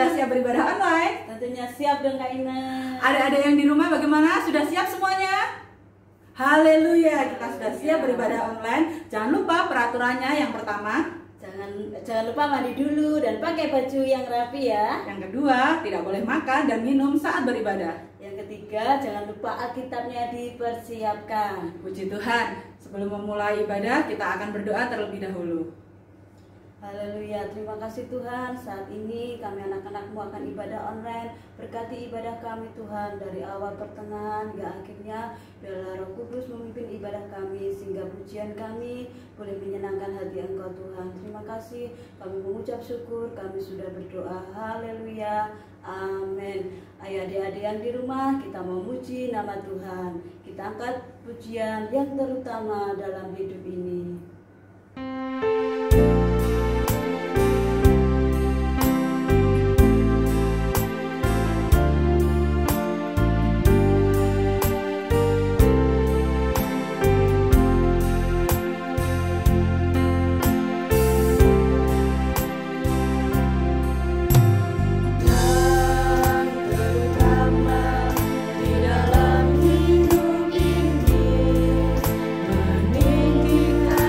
sudah siap beribadah online? Tentunya siap dong Kak Ina. Adik-adik yang di rumah bagaimana? Sudah siap semuanya? Haleluya, kita sudah siap beribadah online. Jangan lupa peraturannya yang pertama. Jangan lupa mandi dulu dan pakai baju yang rapi ya. Yang kedua, tidak boleh makan dan minum saat beribadah. Yang ketiga, jangan lupa Alkitabnya dipersiapkan. Puji Tuhan, sebelum memulai ibadah kita akan berdoa terlebih dahulu. Haleluya, terima kasih Tuhan. Saat ini kami anak-anakmu akan ibadah online. Berkati ibadah kami Tuhan dari awal pertengahan hingga akhirnya. Biarlah Roh Kudus memimpin ibadah kami sehingga pujian kami boleh menyenangkan hati Engkau Tuhan. Terima kasih, kami mengucap syukur, kami sudah berdoa. Haleluya, amin. Ayo adik-adik yang di rumah, kita memuji nama Tuhan. Kita angkat pujian yang terutama dalam hidup ini. Meninggikan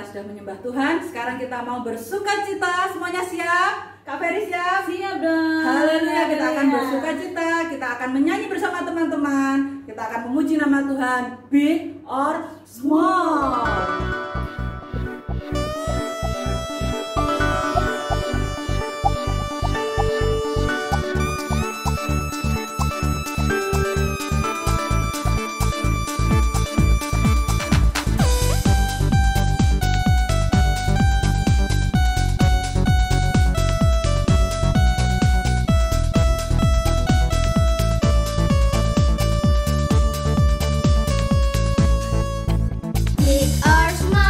sudah menyembah Tuhan. Sekarang kita mau bersuka cita. Semuanya siap? Kak Ferry siap? Siap dong. Haleluya, kita akan bersuka cita. Kita akan menyanyi bersama teman-teman. Kita akan memuji nama Tuhan, big or small. Big or small.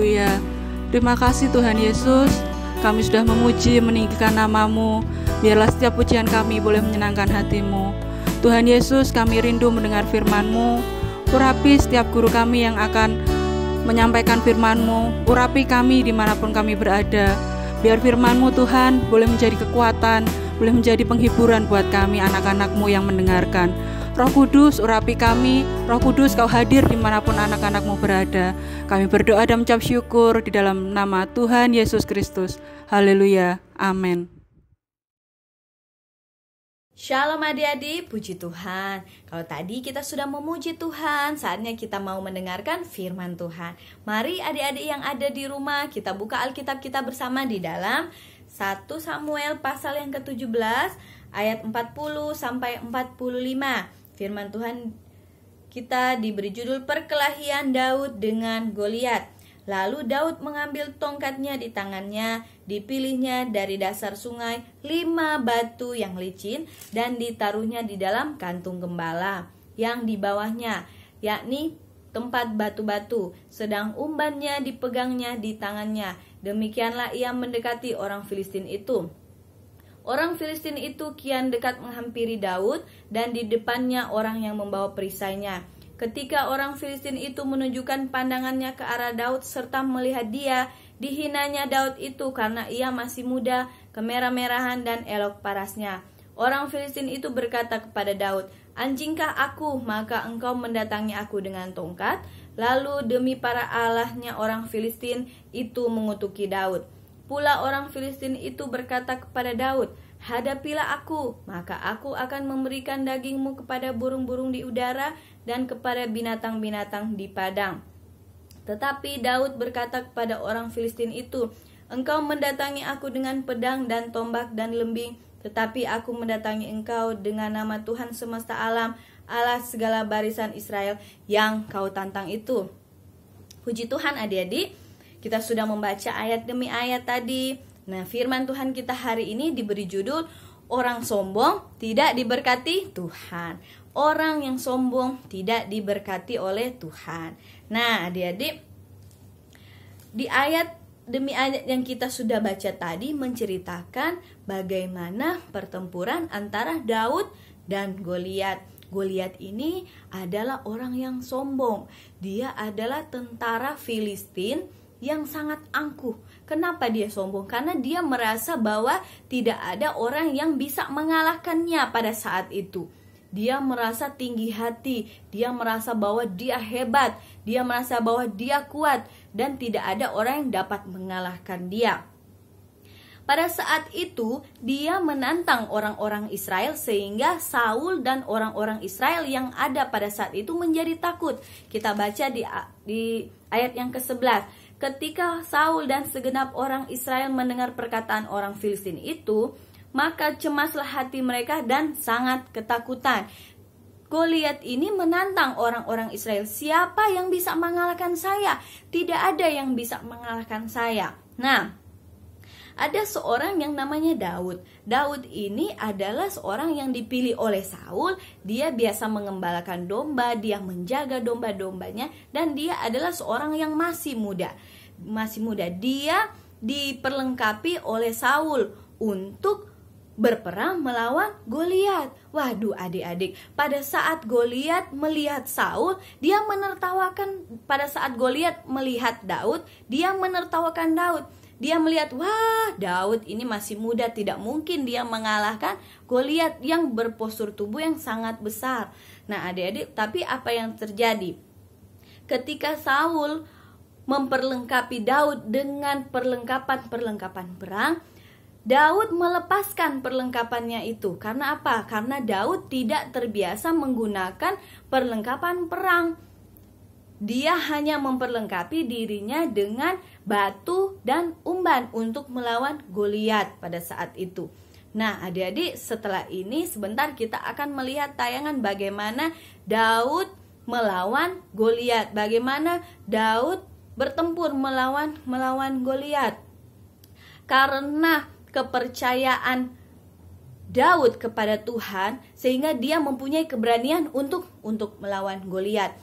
Haleluya. Terima kasih Tuhan Yesus. Kami sudah memuji, meninggikan nama-Mu. Biarlah setiap pujian kami boleh menyenangkan hati-Mu. Tuhan Yesus, kami rindu mendengar firman-Mu. Urapi setiap guru kami yang akan menyampaikan firman-Mu. Urapi kami dimanapun kami berada. Biar firman-Mu Tuhan boleh menjadi kekuatan, boleh menjadi penghiburan buat kami anak-anak-Mu yang mendengarkan. Roh Kudus, urapi kami. Roh Kudus, Kau hadir dimanapun anak-anak-Mu berada. Kami berdoa dan mengucap syukur di dalam nama Tuhan Yesus Kristus. Haleluya. Amin. Shalom adik-adik, puji Tuhan. Kalau tadi kita sudah memuji Tuhan, saatnya kita mau mendengarkan firman Tuhan. Mari adik-adik yang ada di rumah, kita buka Alkitab kita bersama di dalam 1 Samuel pasal yang ke-17 ayat 40 sampai 45. Firman Tuhan kita diberi judul Perkelahian Daud dengan Goliat. Lalu Daud mengambil tongkatnya di tangannya, dipilihnya dari dasar sungai 5 batu yang licin dan ditaruhnya di dalam kantung gembala yang di bawahnya, yakni tempat batu-batu, sedang umbannya dipegangnya di tangannya. Demikianlah ia mendekati orang Filistin itu. Orang Filistin itu kian dekat menghampiri Daud dan di depannya orang yang membawa perisainya. Ketika orang Filistin itu menunjukkan pandangannya ke arah Daud serta melihat dia, dihinanya Daud itu karena ia masih muda, kemerah-merahan dan elok parasnya. Orang Filistin itu berkata kepada Daud, "Anjingkah aku, maka engkau mendatangi aku dengan tongkat?" Lalu demi para allahnya orang Filistin itu mengutuki Daud. Pula orang Filistin itu berkata kepada Daud, "Hadapilah aku, maka aku akan memberikan dagingmu kepada burung-burung di udara dan kepada binatang-binatang di padang." Tetapi Daud berkata kepada orang Filistin itu, "Engkau mendatangi aku dengan pedang dan tombak dan lembing, tetapi aku mendatangi engkau dengan nama Tuhan semesta alam, Allah segala barisan Israel yang kau tantang itu." Puji Tuhan adik-adik, kita sudah membaca ayat demi ayat tadi. Nah, firman Tuhan kita hari ini diberi judul Orang sombong tidak diberkati Tuhan. Orang yang sombong tidak diberkati oleh Tuhan. Nah, adik-adik, di ayat demi ayat yang kita sudah baca tadi menceritakan bagaimana pertempuran antara Daud dan Goliat. Goliat ini adalah orang yang sombong. Dia adalah tentara Filistin yang sangat angkuh. Kenapa dia sombong? Karena dia merasa bahwa tidak ada orang yang bisa mengalahkannya pada saat itu. Dia merasa tinggi hati, dia merasa bahwa dia hebat, dia merasa bahwa dia kuat dan tidak ada orang yang dapat mengalahkan dia. Pada saat itu dia menantang orang-orang Israel sehingga Saul dan orang-orang Israel yang ada pada saat itu menjadi takut. Kita baca di ayat yang ke-11. Ketika Saul dan segenap orang Israel mendengar perkataan orang Filistin itu, maka cemaslah hati mereka dan sangat ketakutan. Goliat ini menantang orang-orang Israel, "Siapa yang bisa mengalahkan saya? Tidak ada yang bisa mengalahkan saya." Nah, ada seorang yang namanya Daud. Daud ini adalah seorang yang dipilih oleh Saul. Dia biasa mengembalakan domba, dia menjaga domba-dombanya, dan dia adalah seorang yang masih muda. Dia diperlengkapi oleh Saul untuk berperang melawan Goliat. Waduh adik-adik, pada saat Goliat melihat Saul, dia menertawakan. Pada saat Goliat melihat Daud, dia menertawakan Daud. Dia melihat, wah, Daud ini masih muda, tidak mungkin dia mengalahkan Goliat yang berpostur tubuh yang sangat besar. Nah adik-adik, tapi apa yang terjadi? Ketika Saul memperlengkapi Daud dengan perlengkapan perang, Daud melepaskan perlengkapannya itu. Karena apa? Karena Daud tidak terbiasa menggunakan perlengkapan perang. Dia hanya memperlengkapi dirinya dengan batu dan umban untuk melawan Goliat pada saat itu. Nah adik-adik, setelah ini sebentar kita akan melihat tayangan bagaimana Daud melawan Goliat, bagaimana Daud bertempur melawan Goliat. Karena kepercayaan Daud kepada Tuhan, sehingga dia mempunyai keberanian untuk melawan Goliat.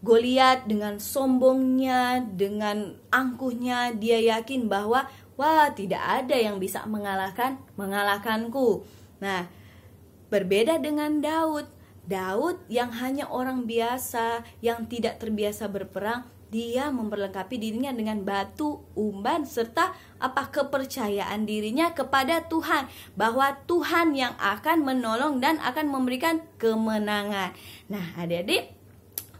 Goliat dengan sombongnya, dengan angkuhnya, dia yakin bahwa wah, tidak ada yang bisa mengalahkanku. Nah, berbeda dengan Daud. Daud yang hanya orang biasa, yang tidak terbiasa berperang, dia memperlengkapi dirinya dengan batu, umban, serta kepercayaan dirinya kepada Tuhan, bahwa Tuhan yang akan menolong dan akan memberikan kemenangan. Nah, adik-adik,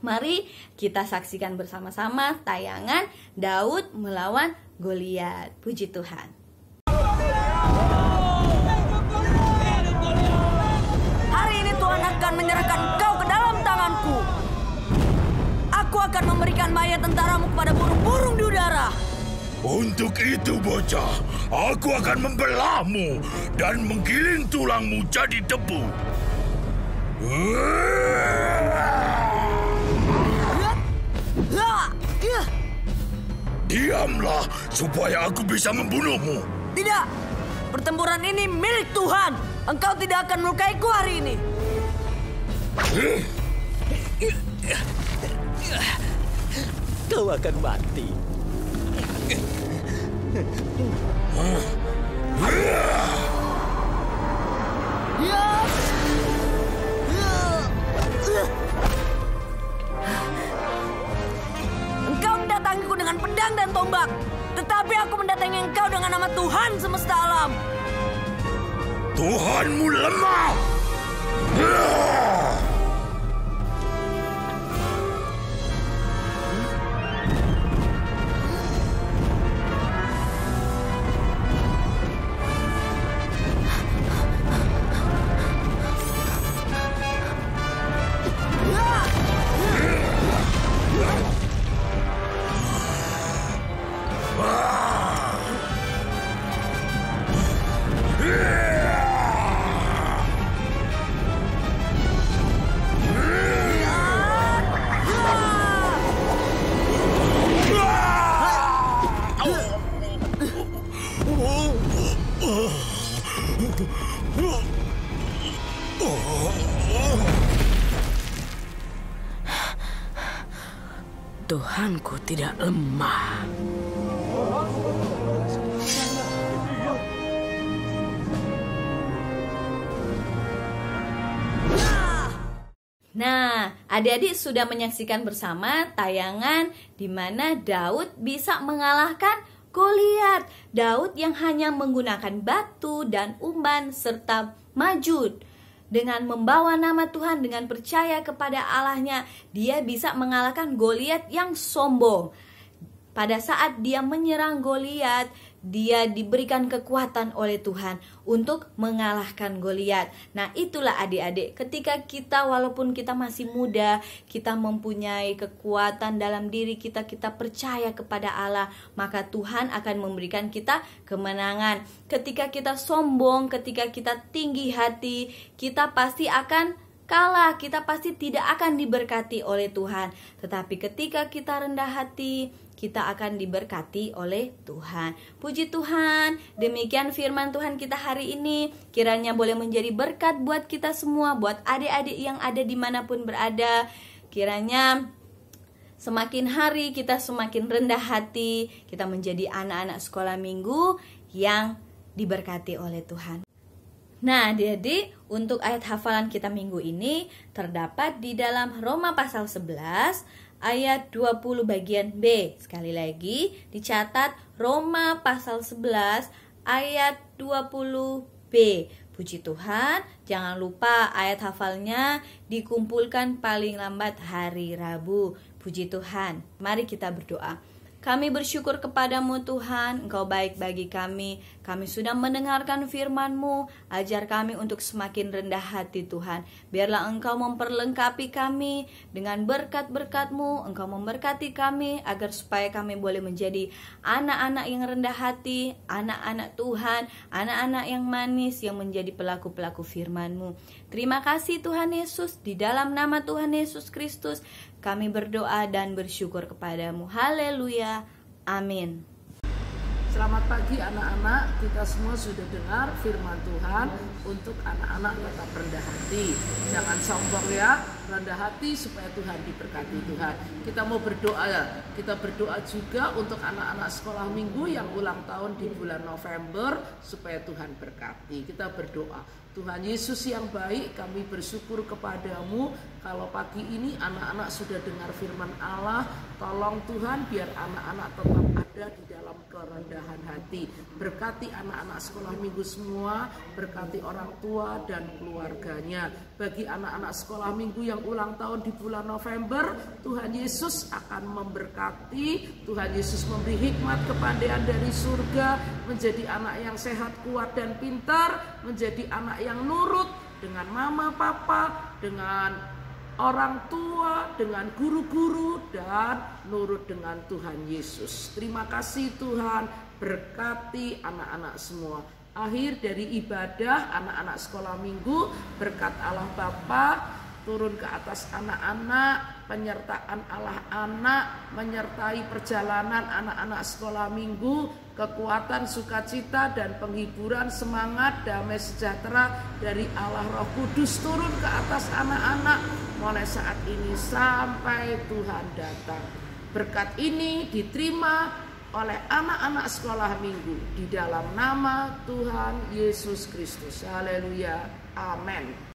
mari kita saksikan bersama-sama tayangan Daud melawan Goliat. Puji Tuhan. Hari ini Tuhan akan menyerahkan kau ke dalam tanganku. Aku akan memberikan mayat tentaramu kepada burung-burung di udara. Untuk itu, bocah, aku akan membelahmu dan menggiling tulangmu jadi debu. Diamlah, supaya aku bisa membunuhmu. Tidak, pertempuran ini milik Tuhan. Engkau tidak akan melukaiku hari ini. Kau akan mati. Engkau mendatangiku dengan pedang dan tombak, tetapi aku mendatangi engkau dengan nama Tuhan semesta alam. Tuhanmu lemah. Tuhanku tidak lemah. Nah, adik-adik sudah menyaksikan bersama tayangan di mana Daud bisa mengalahkan Goliat. Daud yang hanya menggunakan batu dan umban serta maju. Dengan membawa nama Tuhan, dengan percaya kepada Allahnya, dia bisa mengalahkan Goliat yang sombong. Pada saat dia menyerang Goliat, dia diberikan kekuatan oleh Tuhan untuk mengalahkan Goliat. Nah, itulah adik-adik, ketika kita walaupun kita masih muda, kita mempunyai kekuatan dalam diri kita, kita percaya kepada Allah, maka Tuhan akan memberikan kita kemenangan. Ketika kita sombong, ketika kita tinggi hati, kita pasti akan kalah, kita pasti tidak akan diberkati oleh Tuhan. Tetapi ketika kita rendah hati, kita akan diberkati oleh Tuhan. Puji Tuhan, demikian firman Tuhan kita hari ini. Kiranya boleh menjadi berkat buat kita semua, buat adik-adik yang ada dimanapun berada. Kiranya semakin hari kita semakin rendah hati, kita menjadi anak-anak sekolah minggu yang diberkati oleh Tuhan. Nah, adik-adik, untuk ayat hafalan kita minggu ini terdapat di dalam Roma pasal 11 ayat 20 bagian B. Sekali lagi dicatat, Roma pasal 11 ayat 20B. Puji Tuhan, jangan lupa ayat hafalnya dikumpulkan paling lambat hari Rabu. Puji Tuhan, mari kita berdoa. Kami bersyukur kepadamu Tuhan, Engkau baik bagi kami. Kami sudah mendengarkan firman-Mu. Ajar kami untuk semakin rendah hati Tuhan. Biarlah Engkau memperlengkapi kami dengan berkat-berkat-Mu. Engkau memberkati kami agar supaya kami boleh menjadi anak-anak yang rendah hati, anak-anak Tuhan, anak-anak yang manis yang menjadi pelaku-pelaku firman-Mu. Terima kasih Tuhan Yesus, di dalam nama Tuhan Yesus Kristus kami berdoa dan bersyukur kepadamu. Haleluya. Amin. Selamat pagi anak-anak, kita semua sudah dengar firman Tuhan. Untuk anak-anak tetap rendah hati, jangan sombong ya, rendah hati supaya Tuhan diberkati Tuhan. Kita mau berdoa ya, kita berdoa juga untuk anak-anak sekolah minggu yang ulang tahun di bulan November supaya Tuhan berkati. Kita berdoa. Tuhan Yesus yang baik, kami bersyukur kepadamu kalau pagi ini anak-anak sudah dengar firman Allah. Tolong Tuhan biar anak-anak tetap ada di dalam kerendahan hati. Berkati anak-anak sekolah minggu semua, berkati orang tua dan keluarganya. Bagi anak-anak sekolah minggu yang ulang tahun di bulan November, Tuhan Yesus akan memberkati. Tuhan Yesus memberi hikmat kepandaian dari surga, menjadi anak yang sehat, kuat dan pintar, menjadi anak yang nurut dengan mama, papa, dengan orang tua, dengan guru-guru, dan nurut dengan Tuhan Yesus. Terima kasih Tuhan, berkati anak-anak semua. Akhir dari ibadah anak-anak sekolah minggu, berkat Allah Bapa turun ke atas anak-anak, penyertaan Allah anak, menyertai perjalanan anak-anak sekolah minggu, kekuatan, sukacita dan penghiburan, semangat, damai sejahtera dari Allah Roh Kudus turun ke atas anak-anak mulai saat ini sampai Tuhan datang. Berkat ini diterima oleh anak-anak sekolah minggu di dalam nama Tuhan Yesus Kristus. Haleluya. Amin.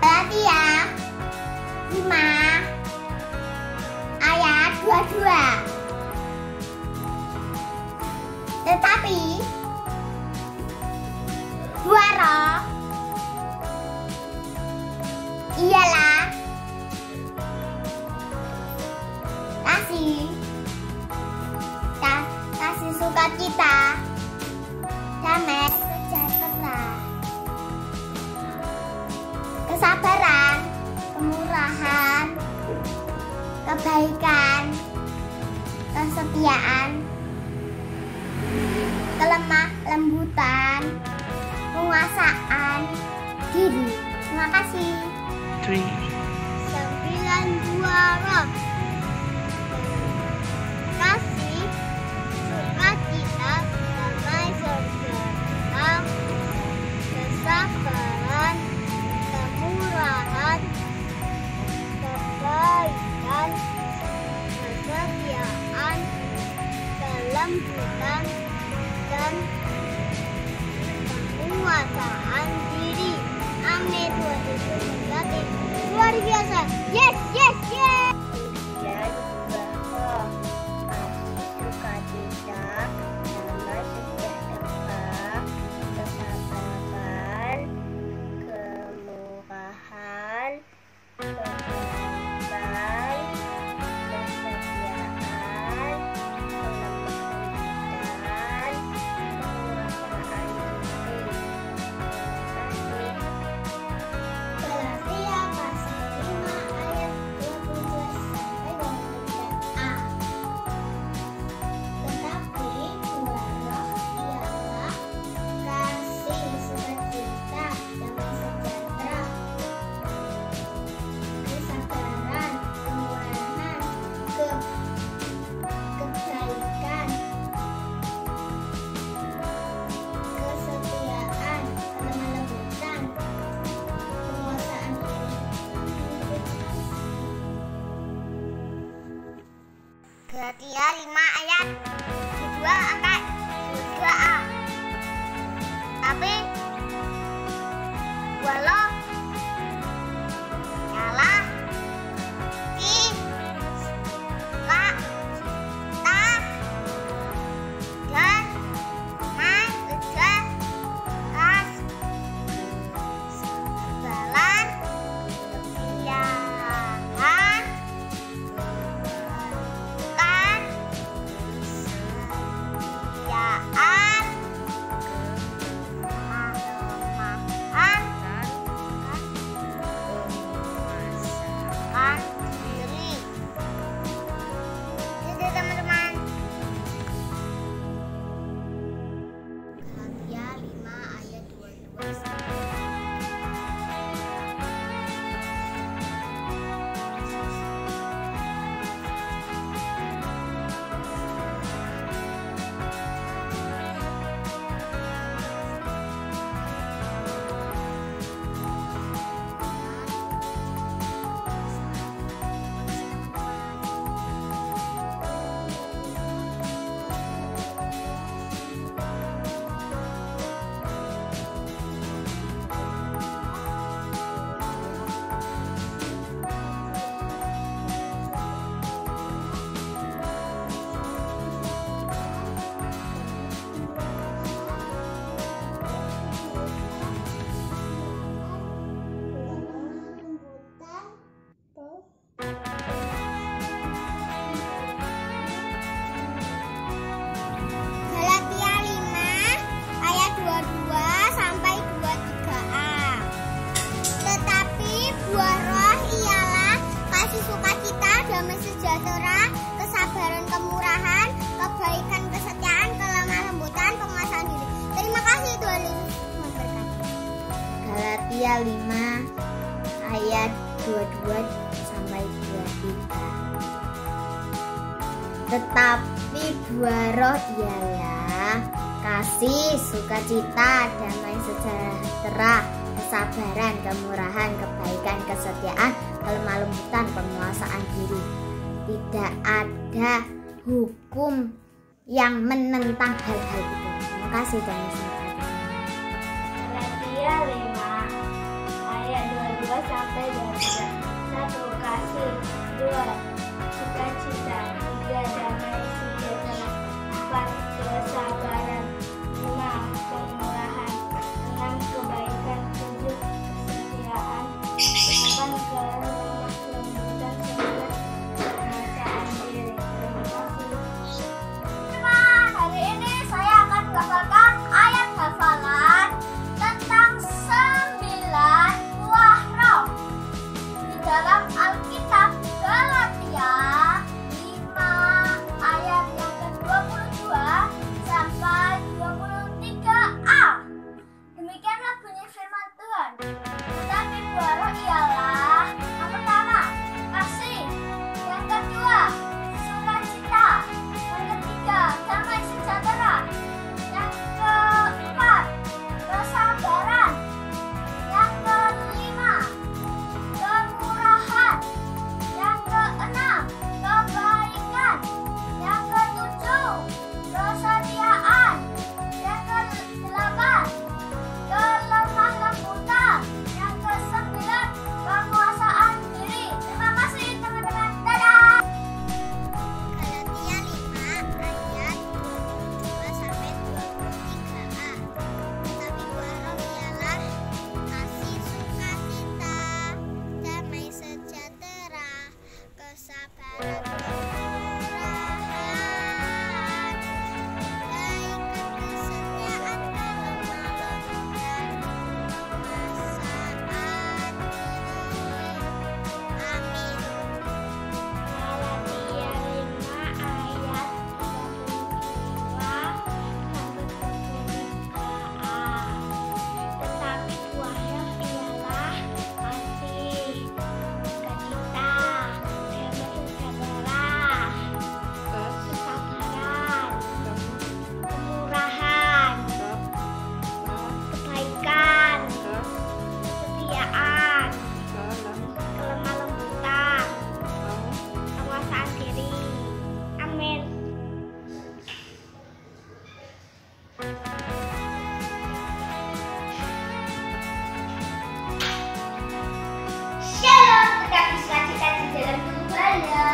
Galatia 5 ayat 22. Tetapi dua roh ialah kasih sukacita, damai sejahtera, kesabaran, kemurahan, kebaikan, kesetiaan, kelemah lembutan, penguasaan diri. Terima kasih. 92 roh. Kasih, sukacita, damai sejahtera, kesabaran, kemurahan, kebaikan, kesetiaan, kelembutan, dan penguasaan diri. Amin. Tuhan Yesus memberkati. Luar biasa. Yes, yes, yes. Dan bahwa kasih sukacita, damai sejahtera, kesabaran, kemurahan, kebaikan, kesetiaan, kelembutan, penguasaan diri. Galatia pasal 5 ayat 22 sampai 23a. Tetapi dua roh ialah kasih, sukacita, damai sejahtera, kesabaran, kemurahan, kebaikan, kesetiaan, kelemah lembutan, penguasaan diri. Galatia 5 ayat 22 sampai Tetapi buah roh ialah kasih, sukacita, damai sejahtera, kesabaran, kemurahan, kebaikan, kesetiaan, kelemah lembutan, penguasaan diri. Tidak ada hukum yang menentang hal-hal itu. Terima kasih dan Galatia 5 ayat 22 sampai 23. 1. Kasih, 2. Sukacita, 3. Damai sejahtera, 4. Kesabaran, 5. Kemurahan, 6. Kebaikan, 7. Kesetiaan, 8. Kelemah lembutan, 9. Penguasaan diri. Terima kasih. Hari ini saya akan menghafalkan ayat hafalan tentang 9 buah roh di dalam Alkitab Galatia 5 ayat yang ke-22 sampai 23a. Demikianlah bunyi firman Tuhan. Tetapi buah roh ialah yang pertama, kasih, yang kedua, sukacita, yang ketiga, damai sejahtera, yang keempat, kesabaran, yang kelima, kemurahan, yang keenam, kebaikan, yang ketujuh, kesetiaan, yang kedelapan, kelemah lembutan, yang kesembilan, penguasaan diri. Terima kasih teman-teman. Dadah. Galatia 5 ayat 22 sampai 23a. Tetapi buah roh ialah kasih, sukacita, damai sejahtera, kesabaran, kemurahan, kebaikan, kesetiaan, kelemah lembutan, penguasaan diri. Amin. Galatia 5 ayat 22 sampai 23a. Tetapi buah roh ialah kasih, sukacita, damai sejahtera, kesabaran, kemurahan, kebaikan, kesetiaan, kelemah lembutan, penguasaan diri. Amin. Shalom, tetapi sukacita di dalam Tuhan ya.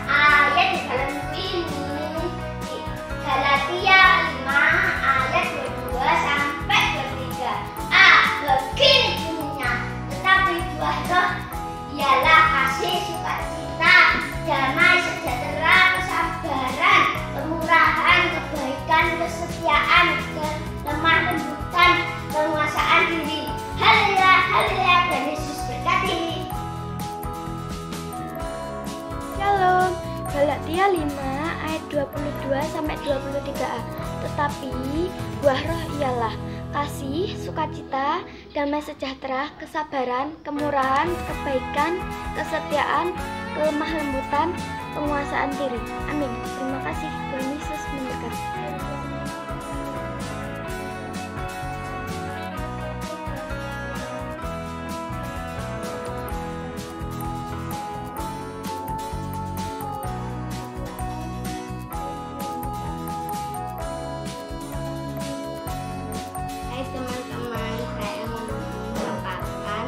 Ayat di dalam buku ini Galatia 5 ayat 22 sampai 23a. Begini bunyinya. Tetapi buah roh ialah kasih, sukacita, damai sejahtera, kesabaran, kemurahan, kebaikan, kesetiaan, kelemah lembutan, penguasaan diri. Haleluya, haleluya, dan Yesus berkati. Shalom, Galatia 5 ayat 22 sampai 23a. Tetapi buah roh ialah kasih, sukacita, damai sejahtera, kesabaran, kemurahan, kebaikan, kesetiaan, kelemah lembutan, penguasaan diri. Amin. Terima kasih. Tuhan Yesus memberkati. Hai teman-teman, saya mau memaparkan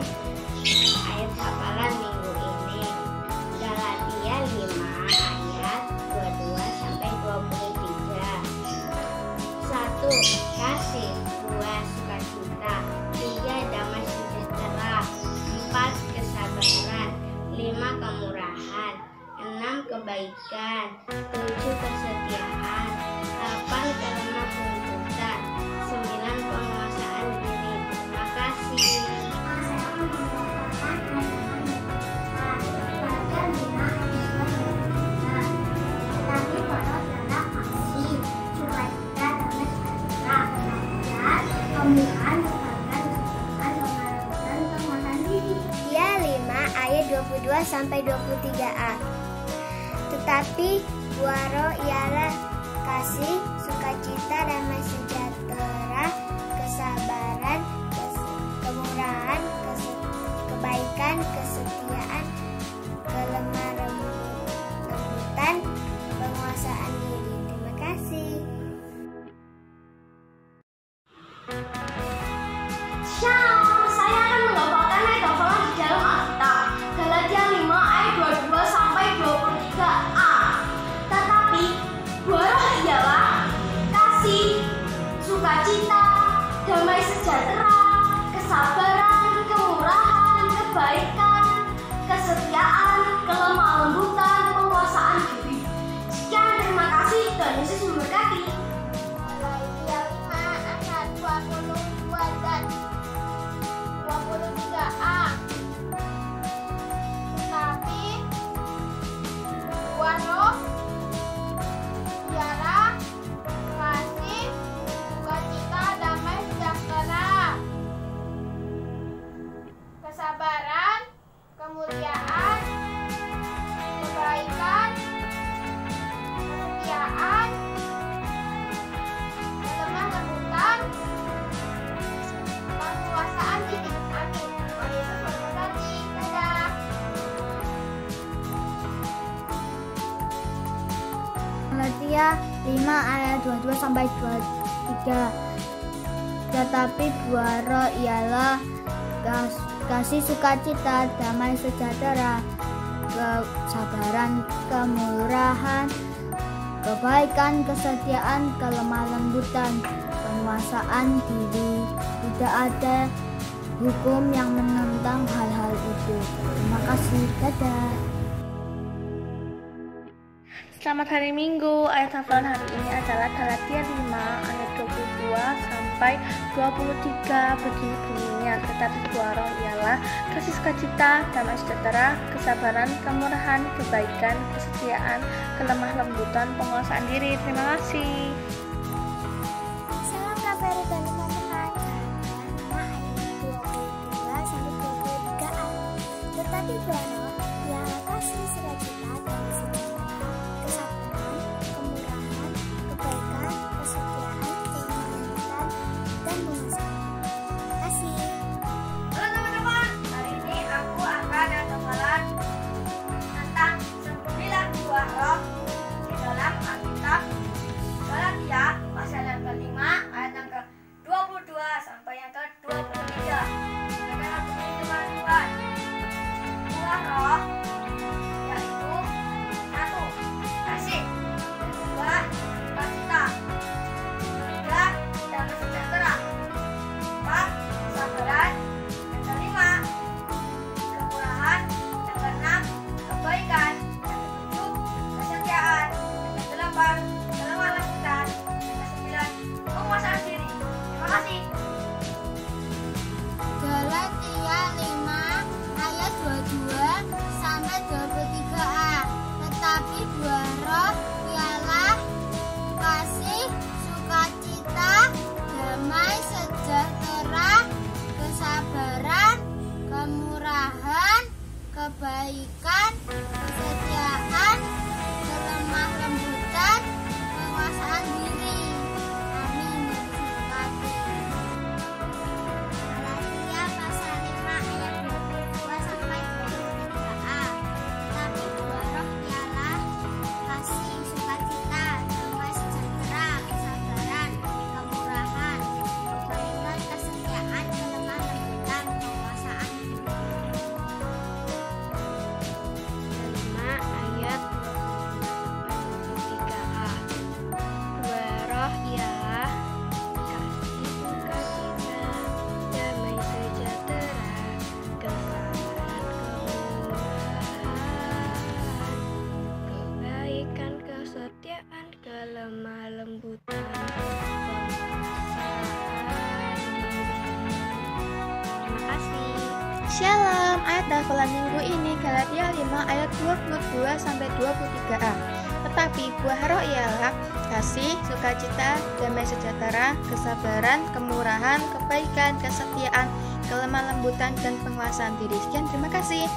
ayat hafalan minggu ini. Galatia 5 ayat 22 sampai 23. 1. Kasih, 2. Sukacita, 3. Damai sejahtera, 4. Kesabaran, 5. Kemurahan, 6. Kebaikan, 7. Kesetiaan, 8. Kelemah lembutan, 9. Penguasaan diri. Terima kasih. Dia 5 ayat 22 sampai 23a. Tetapi Buah roh ialah kasih, sukacita, damai sejahtera, kesabaran, kemurahan, kebaikan, kesetiaan, kelemah lembutan, penguasaan diri. Terima kasih. Shalom, saya akan membawakan ayat hafalan di dalam Alkitab. Galatia 5 ayat 22 sampai 23a. Tetapi buah roh ialah kasih, sukacita, damai sejahtera, kesabaran, kemurahan, kebaikan, kesetiaan, kelemah lembutan, penguasaan diri. Sekian, terima kasih. Tuhan Yesus memberkati. Galatia 5 ayat 22 dan 23a. Tetapi buah roh ialah kasih, sukacita, damai sejahtera, kesabaran, kemuliaan, kebaikan, kesetiaan, kelemah lembutan, penguasaan diri. Amin. Tuhan Yesus memberkati. Dadah. Galatia 5 ayat 22 sampai 23. Tetapi buah roh ialah kasih, sukacita, damai sejahtera, kesabaran, kemurahan, kebaikan, kesetiaan, kelemah lembutan, penguasaan diri. Tidak ada hukum yang menentang hal-hal itu. Terima kasih. Dadah. Selamat hari Minggu. Ayat hafalan hari ini adalah Galatia 5 ayat 22 sampai 23. Begini bunyinya, tetapi buah roh ialah kasih, sukacita, damai sejahtera, kesabaran, kemurahan, kebaikan, kesetiaan, kelemah lembutan, penguasaan diri. Terima kasih. Salam KPRI Bandung Masyarakat. Ayat 22 sampai 23a. Tetapi buah roh ialah kasih, sukacita, damai sejahtera, kesabaran, kemurahan, kebaikan, kesetiaan, kelemah lembutan, dan penguasaan. Terima kasih. Halo teman-teman, hari ini aku akan hafalan tentang 9 buah roh di dalam Alkitab Galatia pasal yang ke-5 ayat yang ke-22 sampai yang ke-23. Adalah bunyi firman Tuhan. Buah roh yaitu 1. Kasih, 2. Sukacita, 3. Damai sejahtera, 4. Kesabaran, yang ke-5. Kemurahan, yang ke-6. Kebaikan, yang ke-7. Kesetiaan, yang ke-8. Kelemah lembutan, yang ke-9. Penguasaan diri. Terima kasih. Galatia 5 ayat 22 sampai 23a. Tetapi buah roh ialah kasih, sukacita, damai sejahtera, kesabaran, kemurahan, kebaikan, kesetiaan, kelemah lembutan, penguasaan diri. Amin. Galatia pasal 5 ayat 22 sampai 23a. Tapi buah roh ialah kasih, sukacita, damai sejahtera, kesabaran, kemurahan, kebaikan, kesetiaan, kelemah lembutan, penguasaan diri. 5 ayat 23a. Buah roh ialah kasih, sukacita, damai sejahtera, kesabaran, kemurahan, kebaikan, kesetiaan, kelemah lembutan, penguasaan diri. Terima kasih. Shalom, ayat hafalan minggu ini Galatia 5 ayat 22 sampai 23a. Tetapi buah roh ialah kasih, sukacita, damai sejahtera, kesabaran, kemurahan, kebaikan, kesetiaan, kelemah lembutan, dan penguasaan diri. Sekian, terima kasih.